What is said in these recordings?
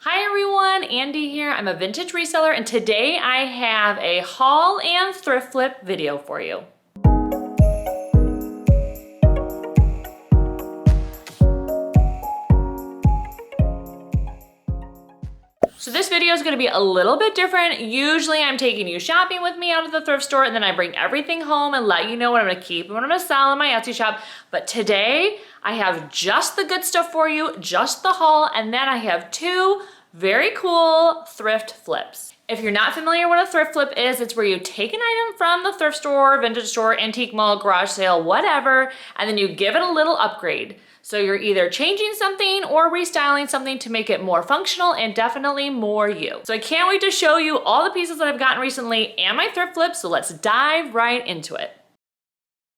Hi everyone, Andy here. I'm a vintage reseller and today I have a haul and thrift flip video for you. So this video is going to be a little bit different. Usually I'm taking you shopping with me out of the thrift store and then I bring everything home and let you know what I'm going to keep and what I'm going to sell in my Etsy shop. But today I have just the good stuff for you, just the haul, and then I have two very cool thrift flips. If you're not familiar what a thrift flip is, it's where you take an item from the thrift store, vintage store, antique mall, garage sale, whatever, and then you give it a little upgrade. So you're either changing something or restyling something to make it more functional and definitely more you. So I can't wait to show you all the pieces that I've gotten recently and my thrift flips, so let's dive right into it.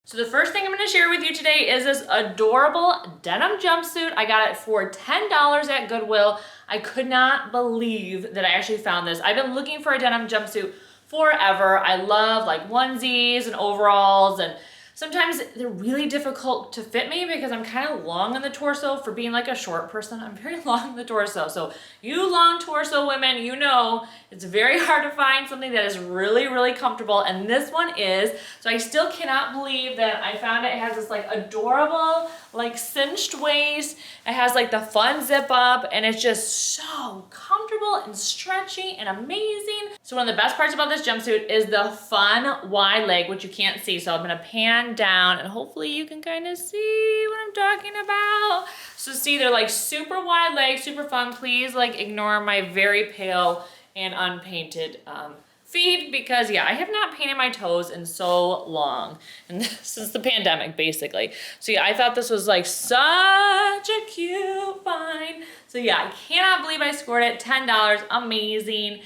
So the first thing I'm gonna share with you today is this adorable denim jumpsuit. I got it for $10 at Goodwill. I could not believe that I actually found this. I've been looking for a denim jumpsuit forever. I love like onesies and overalls, and sometimes they're really difficult to fit me because I'm kind of long in the torso. For being like a short person, I'm very long in the torso. So you long torso women, you know it's very hard to find something that is really, really comfortable. And this one is. So I still cannot believe that I found it. It has this like adorable, like cinched waist. It has like the fun zip up and it's just so comfortable and stretchy and amazing. So one of the best parts about this jumpsuit is the fun wide leg, which you can't see. So I'm gonna pan down and hopefully you can kind of see what I'm talking about. So see, they're like super wide legs, super fun. Please like ignore my very pale and unpainted feet because yeah, I have not painted my toes in so long and since the pandemic basically. So yeah, I thought this was like such a cute find. So yeah, I cannot believe I scored it, $10, amazing.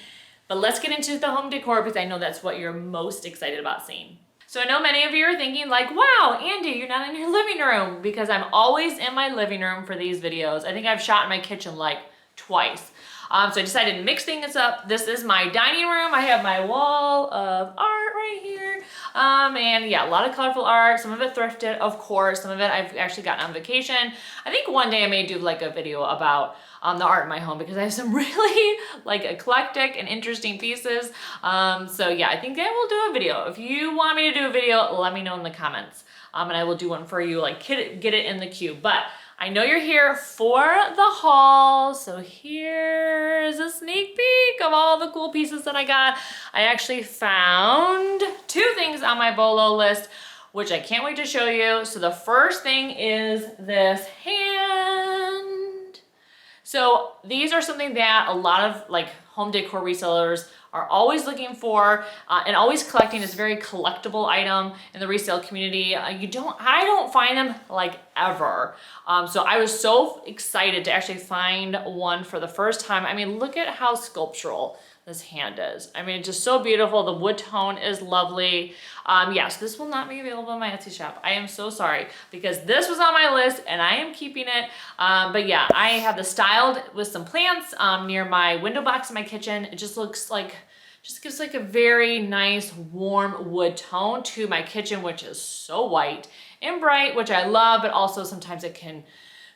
But let's get into the home decor because I know that's what you're most excited about seeing. So I know many of you are thinking like, wow, Andy, you're not in your living room, because I'm always in my living room for these videos. I think I've shot in my kitchen like twice. So I decided to mix things up. This is my dining room. I have my wall of art right here. And yeah, a lot of colorful art, some of it thrifted, of course. Some of it I've actually gotten on vacation. I think one day I may do like a video about the art in my home because I have some really like eclectic and interesting pieces. So yeah, I think I will do a video. If you want me to do a video, let me know in the comments. And I will do one for you, like get it in the queue. But I know you're here for the haul, so here's a sneak peek of all the cool pieces that I got. I actually found two things on my BOLO list, which I can't wait to show you. So the first thing is this hand. So these are something that a lot of like home decor resellers are always looking for and always collecting. Is a very collectible item in the resale community. I don't find them like ever. So I was so excited to actually find one for the first time. I mean, look at how sculptural this hand is. I mean, it's just so beautiful. The wood tone is lovely. Yes, this will not be available in my Etsy shop. I am so sorry because this was on my list and I am keeping it. But yeah, I have this styled with some plants near my window box in my kitchen. It just looks like, just gives like a very nice warm wood tone to my kitchen, which is so white and bright, which I love, but also sometimes it can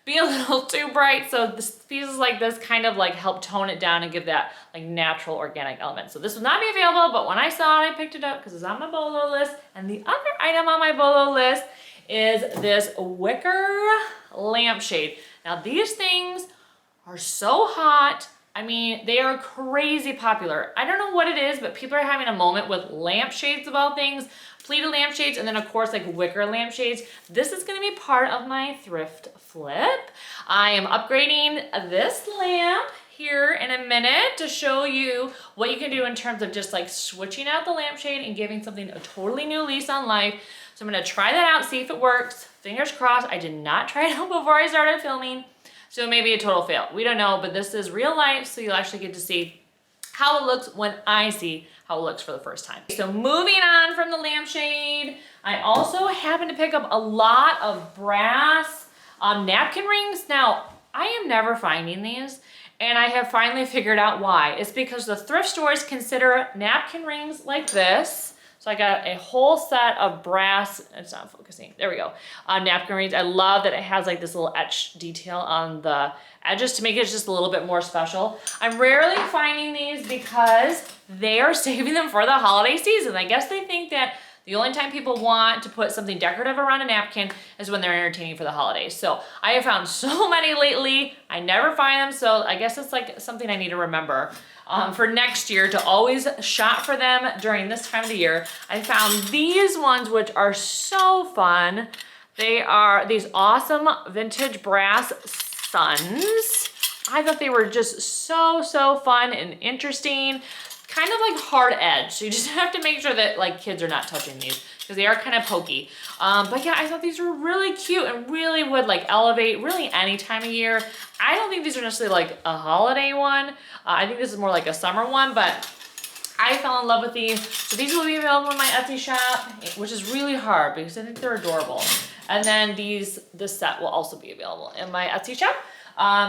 be a little too bright. So pieces like this kind of like help tone it down and give that like natural organic element. So this will not be available, but when I saw it, I picked it up because it's on my BOLO list. And the other item on my BOLO list is this wicker lampshade. Now these things are so hot. I mean, they are crazy popular. I don't know what it is, but people are having a moment with lampshades of all things. Pleated lampshades, and then of course like wicker lampshades. This is gonna be part of my thrift flip. I am upgrading this lamp here in a minute to show you what you can do in terms of just like switching out the lampshade and giving something a totally new lease on life. So I'm gonna try that out, see if it works. Fingers crossed. I did not try it out before I started filming, so it may be a total fail. We don't know, but this is real life, so you'll actually get to see how it looks when I see how it looks for the first time. So moving on from the lampshade, I also happen to pick up a lot of brass napkin rings. Now, I am never finding these, and I have finally figured out why. It's because the thrift stores consider napkin rings like this. So I got a whole set of brass, it's not focusing, there we go, napkin rings. I love that it has like this little etch detail on the edges to make it just a little bit more special. I'm rarely finding these because they are saving them for the holiday season. I guess they think that the only time people want to put something decorative around a napkin is when they're entertaining for the holidays. So I have found so many lately. I never find them, so I guess it's like something I need to remember for next year to always shop for them during this time of the year. I found these ones, which are so fun. They are these awesome vintage brass suns. I thought they were just so fun and interesting. Kind of like hard edge, so you just have to make sure that like kids are not touching these because they are kind of pokey. But yeah, I thought these were really cute and really would like elevate really any time of year. I don't think these are necessarily like a holiday one. I think this is more like a summer one, but I fell in love with these. So these will be available in my Etsy shop, which is really hard because I think they're adorable. And then this set will also be available in my Etsy shop.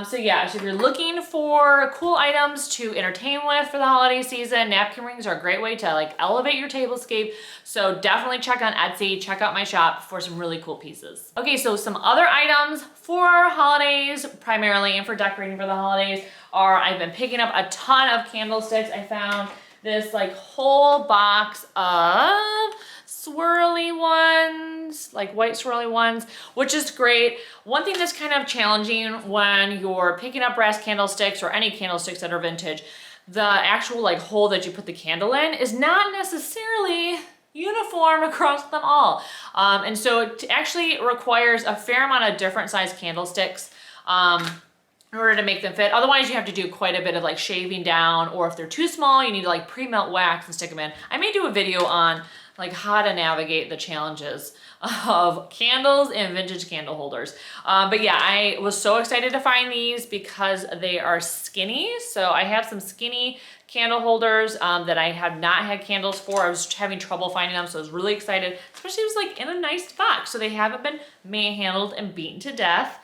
So yeah, so if you're looking for cool items to entertain with for the holiday season, napkin rings are a great way to like elevate your tablescape. So definitely check on Etsy, check out my shop for some really cool pieces. Okay, so some other items for holidays, primarily and for decorating for the holidays, are I've been picking up a ton of candlesticks. I found this like whole box of swirly ones, like white swirly ones, which is great. One thing that's kind of challenging when you're picking up brass candlesticks or any candlesticks that are vintage, the actual like hole that you put the candle in is not necessarily uniform across them all. And so it actually requires a fair amount of different size candlesticks in order to make them fit. Otherwise you have to do quite a bit of like shaving down, or if they're too small, you need to like pre-melt wax and stick them in. I may do a video on like how to navigate the challenges of candles and vintage candle holders. But yeah, I was so excited to find these because they are skinny. So I have some skinny candle holders that I have not had candles for. I was having trouble finding them, so I was really excited, especially it was like in a nice box. So they haven't been manhandled and beaten to death.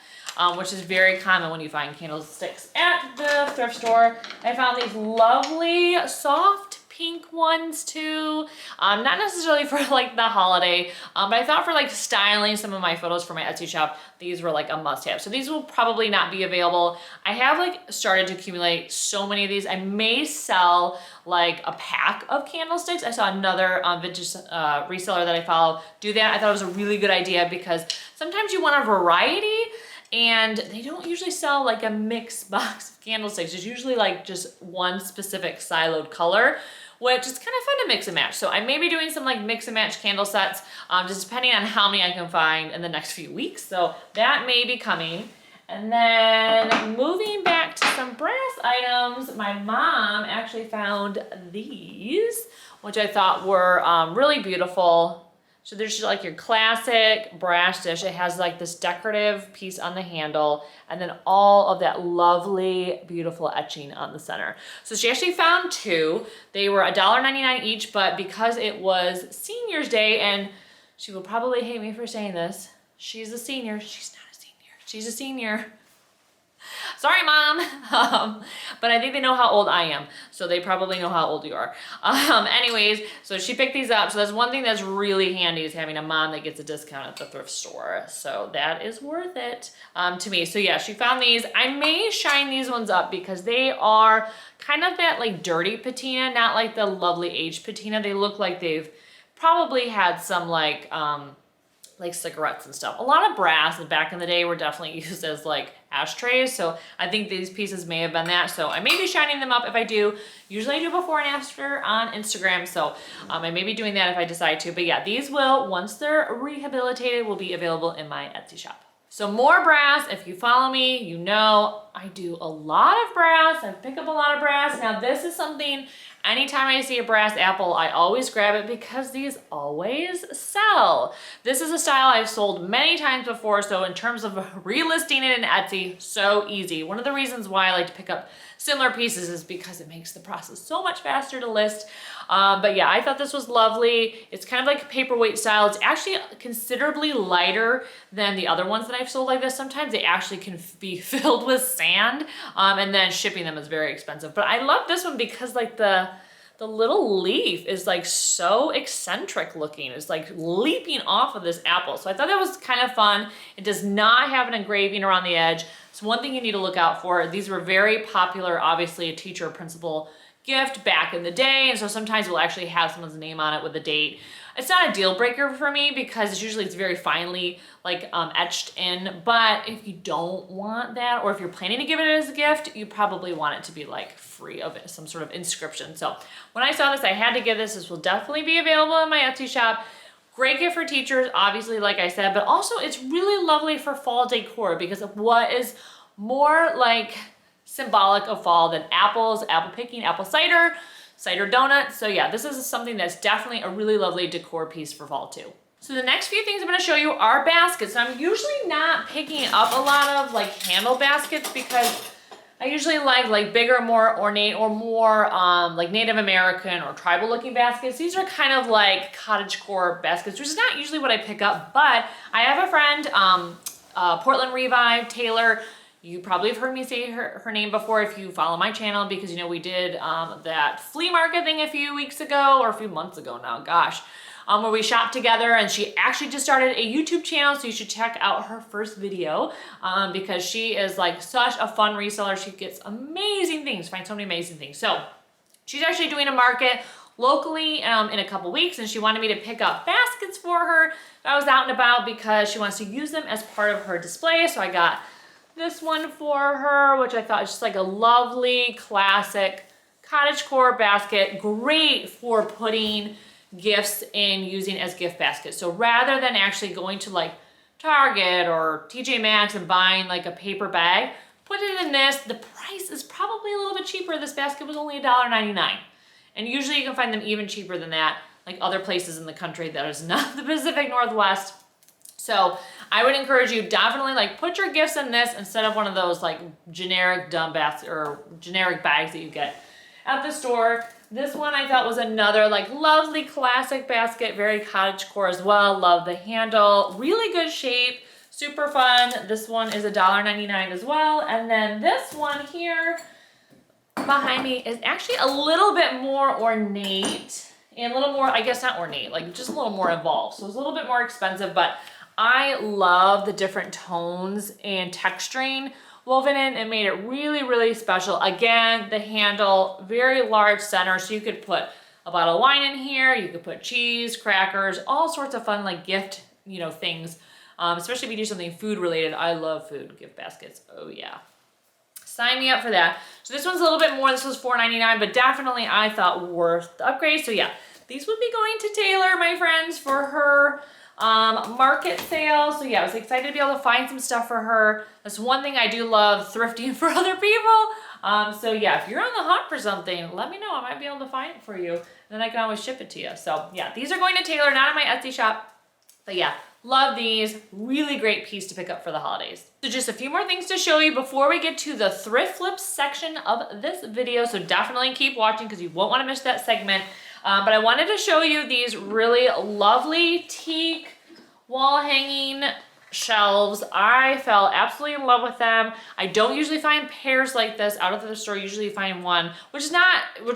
Which is very common when you find candlesticks at the thrift store. I found these lovely soft pink ones too. Not necessarily for like the holiday, but I thought for like styling some of my photos for my Etsy shop, these were like a must-have. So these will probably not be available. I have like started to accumulate so many of these. I may sell like a pack of candlesticks. I saw another vintage reseller that I follow do that. I thought it was a really good idea because sometimes you want a variety, and they don't usually sell like a mixed box of candlesticks. It's usually like just one specific siloed color, which is kind of fun to mix and match. So I may be doing some like mix and match candle sets, just depending on how many I can find in the next few weeks. So that may be coming. And then moving back to some brass items, my mom actually found these, which I thought were really beautiful. So there's like your classic brass dish. It has like this decorative piece on the handle and then all of that lovely, beautiful etching on the center. So she actually found two. They were $1.99 each, but because it was Senior's Day, and she will probably hate me for saying this, she's a senior. She's not a senior. She's a senior. Sorry, Mom. But I think they know how old I am, so they probably know how old you are. Anyways, so she picked these up. So that's one thing that's really handy, is having a mom that gets a discount at the thrift store. So that is worth it to me. So yeah, she found these. I may shine these ones up because they are kind of that like dirty patina, not like the lovely aged patina. They look like they've probably had some like cigarettes and stuff. A lot of brass back in the day were definitely used as like ashtrays. So I think these pieces may have been that. So I may be shining them up if I do. Usually I do before and after on Instagram. So I may be doing that if I decide to. But yeah, these will, once they're rehabilitated, will be available in my Etsy shop. So more brass. If you follow me, you know I do a lot of brass. I pick up a lot of brass. Now this is something, anytime I see a brass apple, I always grab it because these always sell. This is a style I've sold many times before, so in terms of relisting it in Etsy, so easy. One of the reasons why I like to pick up similar pieces is because it makes the process so much faster to list. But yeah, I thought this was lovely. It's kind of like a paperweight style. It's actually considerably lighter than the other ones that I've sold like this. Sometimes they actually can be filled with sand, and then shipping them is very expensive. But I love this one because like the the little leaf is like so eccentric looking. It's like leaping off of this apple. So I thought that was kind of fun. It does not have an engraving around the edge. So one thing you need to look out for, these were very popular, obviously a teacher or principal gift back in the day. And so sometimes we'll actually have someone's name on it with a date. It's not a deal breaker for me because usually it's very finely like etched in, but if you don't want that, or if you're planning to give it as a gift, you probably want it to be like free of some sort of inscription. So when I saw this, I had to give this. This will definitely be available in my Etsy shop. Great gift for teachers, obviously, like I said, but also it's really lovely for fall decor because of what is more like symbolic of fall than apples, apple picking, apple cider, cider donuts. So yeah, this is something that's definitely a really lovely decor piece for fall too. So the next few things I'm gonna show you are baskets. I'm usually not picking up a lot of like handle baskets because I usually like bigger, more ornate or more like Native American or tribal looking baskets. These are kind of like cottagecore baskets, which is not usually what I pick up, but I have a friend, Portland Revive, Taylor. You probably have heard me say her name before if you follow my channel because, you know, we did that flea market thing a few weeks ago or a few months ago now, gosh, where we shopped together, and she actually just started a YouTube channel, so you should check out her first video because she is like such a fun reseller. She gets amazing things, finds so many amazing things. So she's actually doing a market locally in a couple weeks, and she wanted me to pick up baskets for her. I was out and about because she wants to use them as part of her display, so I got this one for her, which I thought was just like a lovely classic cottagecore basket, great for putting gifts in, using as gift baskets. So rather than actually going to like Target or TJ Maxx and buying like a paper bag, put it in this. The price is probably a little bit cheaper. This basket was only $1.99. And usually you can find them even cheaper than that, like other places in the country that is not the Pacific Northwest. So I would encourage you definitely like put your gifts in this instead of one of those like generic dumb baskets or generic bags that you get at the store. This one I thought was another like lovely classic basket, very cottagecore as well. Love the handle, really good shape, super fun. This one is $1.99 as well. And then this one here behind me is actually a little bit more ornate and a little more, I guess not ornate, like just a little more involved. So it's a little bit more expensive, but I love the different tones and texturing woven in. It made it really, really special. Again, the handle, very large center, so you could put a bottle of wine in here, you could put cheese, crackers, all sorts of fun like gift, you know, things. Especially if you do something food related. I love food gift baskets. Oh yeah. Sign me up for that. So this one's a little bit more. This was $4.99, but definitely I thought worth the upgrade. So yeah, these would be going to Taylor, my friends, for her market sale. So yeah, I was excited to be able to find some stuff for her. That's one thing I do love, thrifting for other people. So yeah, if you're on the hunt for something, let me know. I might be able to find it for you. And then I can always ship it to you. So yeah, these are going to Taylor, not in my Etsy shop. But yeah, love these. Really great piece to pick up for the holidays. So just a few more things to show you before we get to the thrift flips section of this video. So definitely keep watching because you won't want to miss that segment. But I wanted to show you these really lovely teak wall hanging shelves. I fell absolutely in love with them. I don't usually find pairs like this out of the store. Usually you find one, which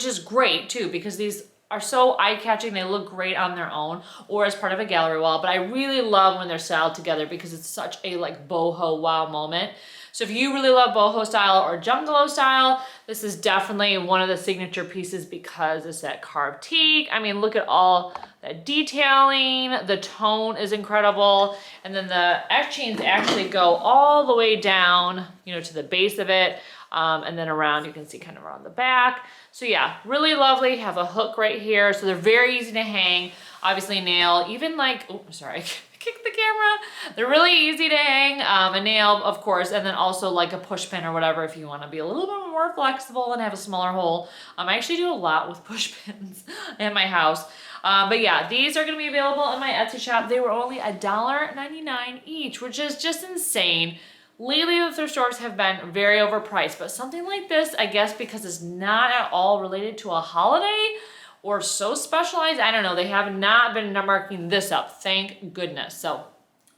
is great too, because these are so eye-catching. They look great on their own or as part of a gallery wall, but I really love when they're styled together because it's such a like boho wow moment. So if you really love boho style or jungalow style, this is definitely one of the signature pieces because it's that carved teak. I mean, look at all that detailing. The tone is incredible. And then the etchings actually go all the way down, you know, to the base of it. And then around, you can see kind of around the back. So yeah, really lovely. Have a hook right here. So they're very easy to hang. Obviously nail, even like, oh, sorry, I kicked the camera. They're really easy to hang. A nail, of course, and then also like a push pin or whatever if you want to be a little bit more flexible and have a smaller hole. I actually do a lot with push pins in my house. But yeah, these are going to be available in my Etsy shop. They were only $1.99 each, which is just insane. Lately, the thrift stores have been very overpriced, but something like this, I guess because it's not at all related to a holiday or so specialized, I don't know, they have not been marking this up, thank goodness. So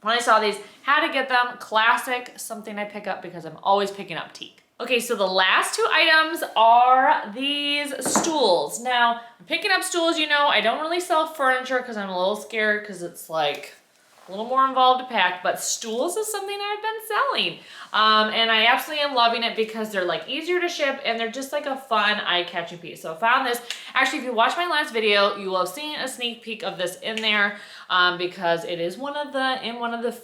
when I saw these, had to get them. Classic, something I pick up because I'm always picking up teak. Okay, so the last two items are these stools. Now, I'm picking up stools, you know, I don't really sell furniture because I'm a little scared because it's like a little more involved to pack, but stools is something I've been selling. And I absolutely am loving it because they're like easier to ship and they're just like a fun eye-catching piece. So I found this. Actually, if you watched my last video, you will have seen a sneak peek of this in there because it is one of the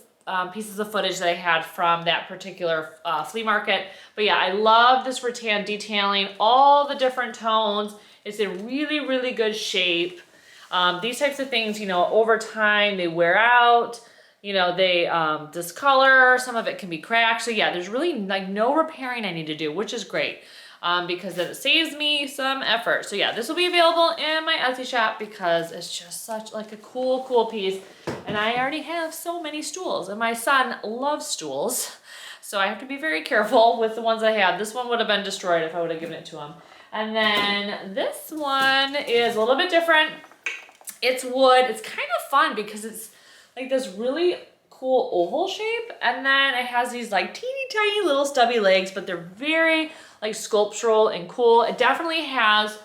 pieces of footage that I had from that particular flea market. But yeah, I love this rattan detailing, all the different tones. It's in really, really good shape. These types of things, you know, over time they wear out, you know, they discolor, some of it can be cracked. So yeah, there's really like no repairing I need to do, which is great because then it saves me some effort. So yeah, this will be available in my Etsy shop because it's just such like a cool, cool piece. And I already have so many stools and my son loves stools. So I have to be very careful with the ones I have. This one would have been destroyed if I would have given it to him. And then this one is a little bit different. It's wood. It's kind of fun because it's like this really cool oval shape. And then it has these like teeny tiny little stubby legs, but they're very like sculptural and cool. It definitely has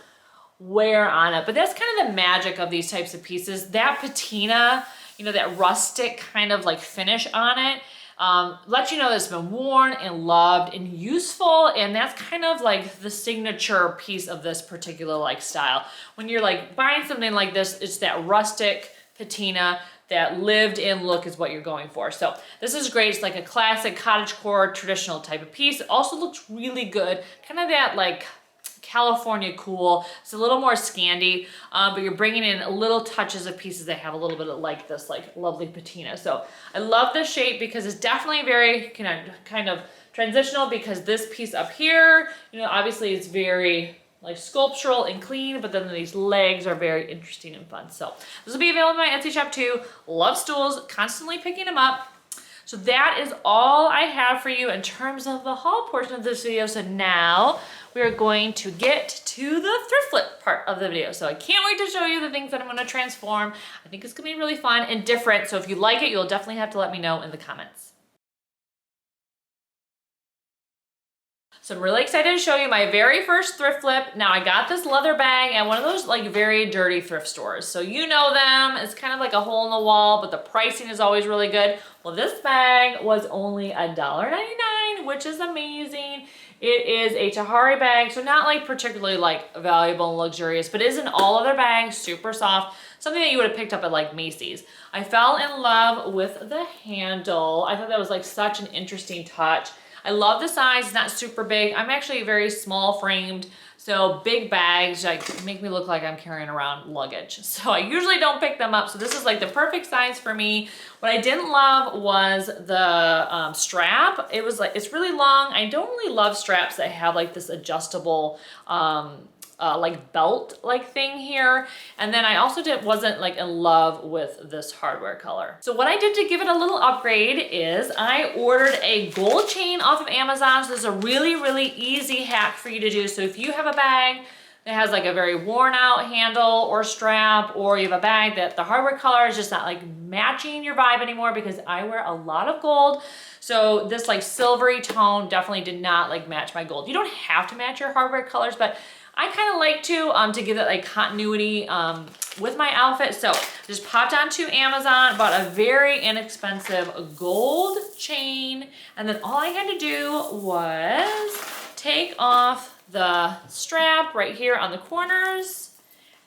wear on it, but that's kind of the magic of these types of pieces. That patina, you know, that rustic kind of like finish on it, lets you know that it's been worn and loved and useful, and that's kind of like the signature piece of this particular like style. When you're like buying something like this, it's that rustic patina, that lived in look is what you're going for. So this is great. It's like a classic cottagecore traditional type of piece. It also looks really good, kind of that like California cool. It's a little more Scandi, but you're bringing in little touches of pieces that have a little bit of like this like lovely patina. So I love this shape because it's definitely very kind of transitional because this piece up here, you know, obviously it's very like sculptural and clean, but then these legs are very interesting and fun. So this will be available in my Etsy shop too. Love stools, constantly picking them up. So that is all I have for you in terms of the haul portion of this video. So now we are going to get to the thrift flip part of the video. So I can't wait to show you the things that I'm going to transform. I think it's going to be really fun and different. So if you like it, you'll definitely have to let me know in the comments. So I'm really excited to show you my very first thrift flip. Now I got this leather bag at one of those like very dirty thrift stores. So you know them, it's kind of like a hole in the wall, but the pricing is always really good. Well, this bag was only $1.99, which is amazing. It is a Tahari bag, so not like particularly like valuable and luxurious, but it is an all other bag, super soft, something that you would have picked up at like Macy's. I fell in love with the handle. I thought that was like such an interesting touch. I love the size, it's not super big. I'm actually very small framed, so big bags like make me look like I'm carrying around luggage. So I usually don't pick them up, so this is like the perfect size for me. What I didn't love was the strap. It was like, it's really long. I don't really love straps that have like this adjustable like belt like thing here. And then I also wasn't like in love with this hardware color. So what I did to give it a little upgrade is I ordered a gold chain off of Amazon. So this is a really, really easy hack for you to do. So if you have a bag that has like a very worn out handle or strap, or you have a bag that the hardware color is just not like matching your vibe anymore, because I wear a lot of gold. So this like silvery tone definitely did not like match my gold. You don't have to match your hardware colors, but I kind of like to give that like continuity with my outfit. So just popped onto Amazon, bought a very inexpensive gold chain, and then all I had to do was take off the strap right here on the corners,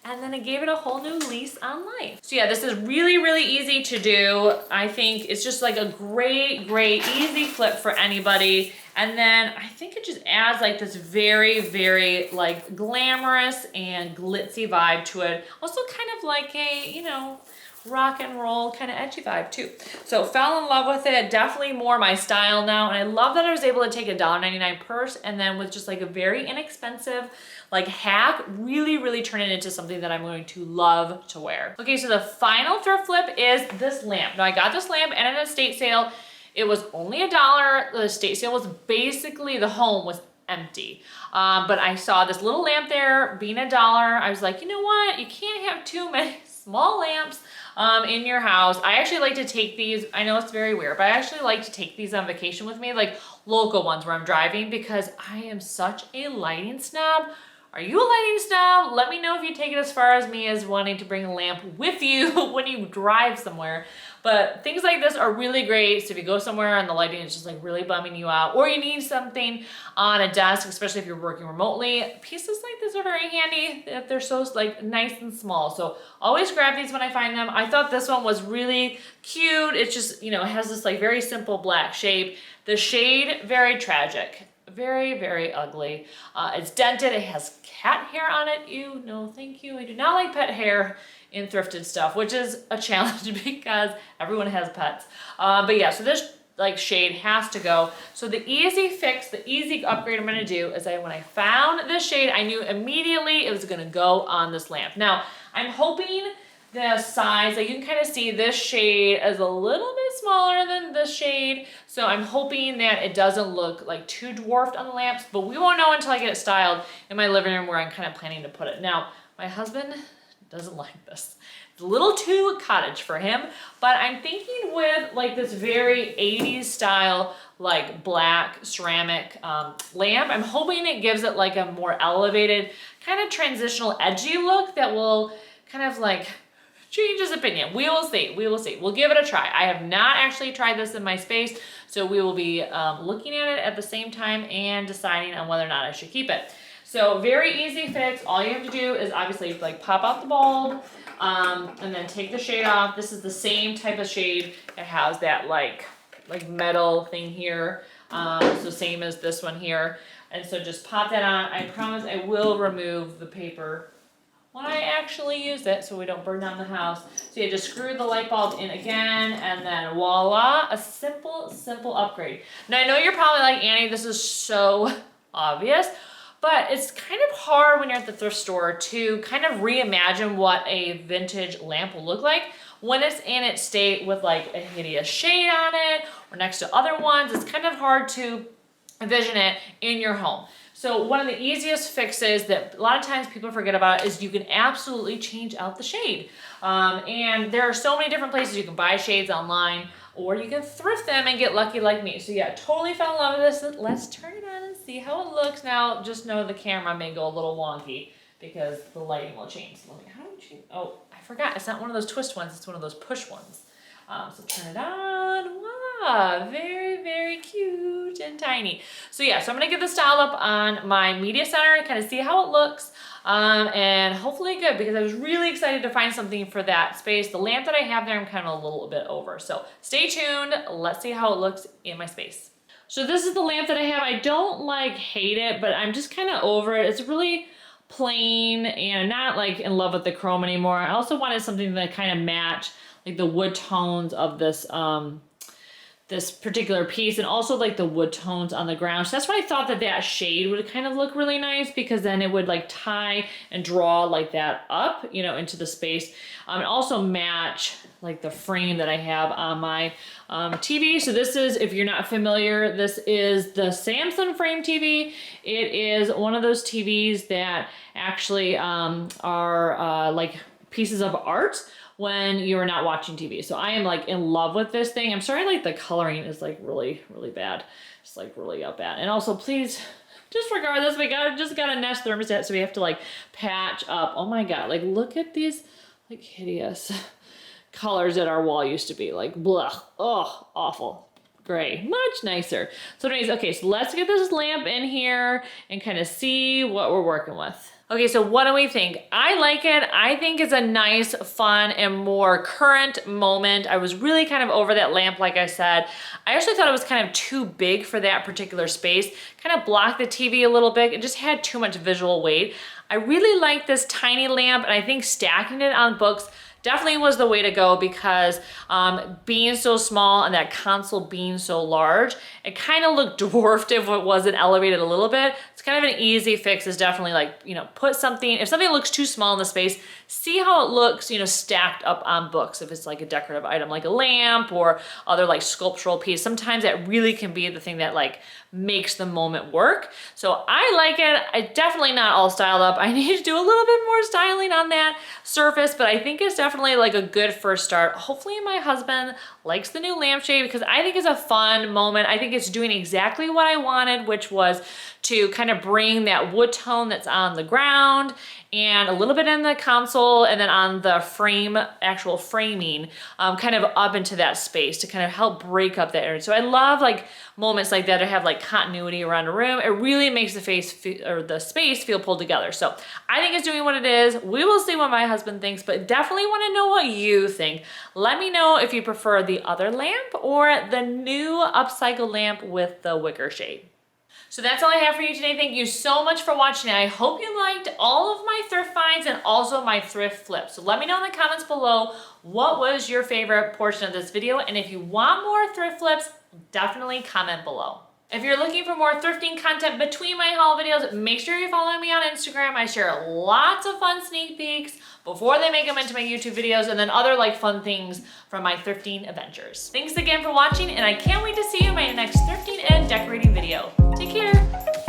and then it gave it a whole new lease on life. So yeah, this is really, really easy to do. I think it's just like a great, great, easy flip for anybody. And then I think it just adds like this very, very like glamorous and glitzy vibe to it. Also kind of like a, you know, rock and roll kind of edgy vibe too. So fell in love with it, definitely more my style now. And I love that I was able to take a $1.99 purse and then with just like a very inexpensive like hack, really, really turn it into something that I'm going to love to wear. Okay, so the final thrift flip is this lamp. Now I got this lamp at an estate sale. It was only $1. The estate sale was basically, the home was empty. But I saw this little lamp there being $1. I was like, you know what? You can't have too many small lamps in your house. I actually like to take these, I know it's very weird, but I actually like to take these on vacation with me, like local ones where I'm driving, because I am such a lighting snob. Are you a lighting snob? Let me know if you take it as far as me as wanting to bring a lamp with you when you drive somewhere. But things like this are really great. So if you go somewhere and the lighting is just like really bumming you out, or you need something on a desk, especially if you're working remotely, pieces like this are very handy if they're so like nice and small. So always grab these when I find them. I thought this one was really cute. It's just, you know, it has this like very simple black shape. The shade, very tragic. Very, very ugly. It's dented. It has cat hair on it. Ew, no, thank you. I do not like pet hair in thrifted stuff, which is a challenge because everyone has pets. But yeah, so this like shade has to go. So the easy fix, the easy upgrade I'm gonna do is when I found this shade, I knew immediately it was gonna go on this lamp. Now, I'm hoping the size, like you can kind of see this shade is a little bit smaller than this shade. So I'm hoping that it doesn't look like too dwarfed on the lamps, but we won't know until I get it styled in my living room where I'm kind of planning to put it. Now, my husband doesn't like this. It's a little too cottage for him, but I'm thinking with like this very 80s style, like black ceramic lamp, I'm hoping it gives it like a more elevated, kind of transitional edgy look that will kind of like change his opinion. We will see, we will see. We'll give it a try. I have not actually tried this in my space, so we will be looking at it at the same time and deciding on whether or not I should keep it. So very easy fix. All you have to do is obviously like pop out the bulb and then take the shade off. This is the same type of shade. It has that like metal thing here. So same as this one here. And so just pop that on. I promise I will remove the paper when I actually use it so we don't burn down the house. So you just screw the light bulb in again and then voila, a simple, simple upgrade. Now I know you're probably like, Annie, this is so obvious, but it's kind of hard when you're at the thrift store to kind of reimagine what a vintage lamp will look like when it's in its state with like a hideous shade on it or next to other ones. It's kind of hard to envision it in your home. So one of the easiest fixes that a lot of times people forget about is you can absolutely change out the shade. And there are so many different places you can buy shades online, or you can thrift them and get lucky like me. So yeah, totally fell in love with this. Let's turn it on and see how it looks. Now, just know the camera may go a little wonky because the lighting will change. So how do you change? Oh, I forgot. It's not one of those twist ones. It's one of those push ones. So turn it on. Wow, very, very cute and tiny. So yeah, so I'm gonna get this styled up on my media center and kind of see how it looks. And hopefully good, because I was really excited to find something for that space. The lamp that I have there, I'm kind of a little bit over. So stay tuned. Let's see how it looks in my space. So this is the lamp that I have. I don't like hate it, but I'm just kind of over it. It's really plain and I'm not like in love with the chrome anymore. I also wanted something that kind of match like the wood tones of this this particular piece, and also like the wood tones on the ground. So that's why I thought that that shade would kind of look really nice, because then it would like tie and draw like that up, you know, into the space. And also match like the frame that I have on my TV. So this is, if you're not familiar, this is the Samsung frame TV. It is one of those TVs that actually are like pieces of art when you're not watching TV. So I am like in love with this thing. I'm sorry, like the coloring is like really, really bad. It's like really up bad. And also please disregard this. We just got a Nest thermostat, so we have to like patch up. Oh my God, like look at these like hideous colors that our wall used to be. Like blah, oh, awful. Gray, much nicer. So anyways, okay, so let's get this lamp in here and kind of see what we're working with. Okay, so what do we think? I like it. I think it's a nice, fun, and more current moment. I was really kind of over that lamp, like I said. I actually thought it was kind of too big for that particular space. Kind of blocked the TV a little bit. It just had too much visual weight. I really like this tiny lamp, and I think stacking it on books definitely was the way to go, because being so small and that console being so large, it kind of looked dwarfed if it wasn't elevated a little bit. It's kind of an easy fix, is definitely like, you know, put something, if something looks too small in the space, see how it looks, you know, stacked up on books. If it's like a decorative item, like a lamp or other like sculptural piece, sometimes that really can be the thing that like makes the moment work. So I like it. I definitely not all styled up. I need to do a little bit more styling on that surface, but I think it's definitely like a good first start. Hopefully my husband likes the new lampshade because I think it's a fun moment. I think it's doing exactly what I wanted, which was to kind of bring that wood tone that's on the ground and a little bit in the console and then on the frame, actual framing, kind of up into that space to kind of help break up that area. So I love like moments like that to have like continuity around a room. It really makes the space feel pulled together. So I think it's doing what it is. We will see what my husband thinks, but definitely want to know what you think. Let me know if you prefer the other lamp or the new upcycle lamp with the wicker shade. So that's all I have for you today. Thank you so much for watching. I hope you liked all of my thrift finds and also my thrift flips. So let me know in the comments below what was your favorite portion of this video. And if you want more thrift flips, definitely comment below. If you're looking for more thrifting content between my haul videos, make sure you're following me on Instagram. I share lots of fun sneak peeks before they make them into my YouTube videos and then other like fun things from my thrifting adventures. Thanks again for watching and I can't wait to see you in my next thrifting and decorating video. Take care.